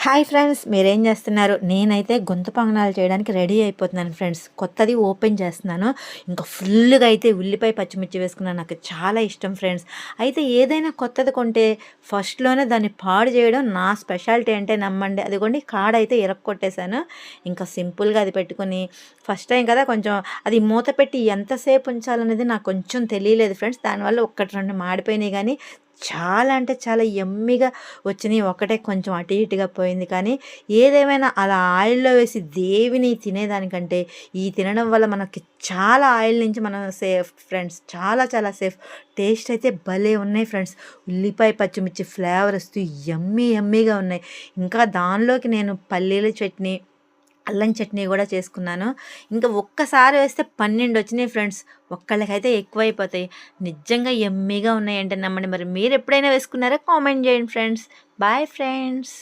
Hi friends, మీరేం చేస్తున్నారు? నేనైతే గొంతు పొంగనాలు చేయడానికి రెడీ అయిపోతున్నాను ఫ్రెండ్స్. కొత్తది ఓపెన్ చేస్తున్నాను. ఇంకా ఫుల్గా అయితే ఉల్లిపాయ పచ్చిమిర్చి వేసుకున్నాను. నాకు చాలా ఇష్టం ఫ్రెండ్స్. అయితే ఏదైనా కొత్తది కొంటే ఫస్ట్లోనే దాన్ని పాడు చేయడం నా స్పెషాలిటీ అంటే నమ్మండి. అదిగోండి కాడైతే ఇరక్కొట్టేశాను. ఇంకా సింపుల్గా అది పెట్టుకొని ఫస్ట్ టైం కదా, కొంచెం అది మూత పెట్టి ఎంతసేపు ఉంచాలనేది నాకు కొంచెం తెలియలేదు ఫ్రెండ్స్. దానివల్ల ఒక్కటి రెండు మాడిపోయినాయి, కానీ చాలా అంటే చాలా యమ్మీగా వచ్చినాయి. ఒకటే కొంచెం అటు ఇటుగా పోయింది, కానీ ఏదేమైనా అలా ఆయిల్‌లో వేసి దేవిని తినేదానికంటే ఈ తినడం వల్ల మనకి చాలా ఆయిల్ నుంచి మనం సేఫ్ ఫ్రెండ్స్. చాలా చాలా సేఫ్. టేస్ట్ అయితే భలే ఉన్నాయి ఫ్రెండ్స్. ఉల్లిపాయ పచ్చిమిర్చి ఫ్లేవర్ వస్తూ యమ్మీ యమ్మీగా ఉన్నాయి. ఇంకా దానిలోకి నేను పల్లీల చట్నీ, అల్లం చట్నీ గూడా చేసుకున్నాను. ఇంకా ఒక్కసారి వేస్తే 12 వచ్చినాయి ఫ్రెండ్స్. ఒక్కళ్ళకైతే ఎక్కువైపోతాయి. నిజంగా యమ్మీగా ఉన్నాయంటే నమ్మండి. మరి మీరెప్పుడైనా వేసుకున్నారా? కామెంట్ చేయండి ఫ్రెండ్స్. Bye friends.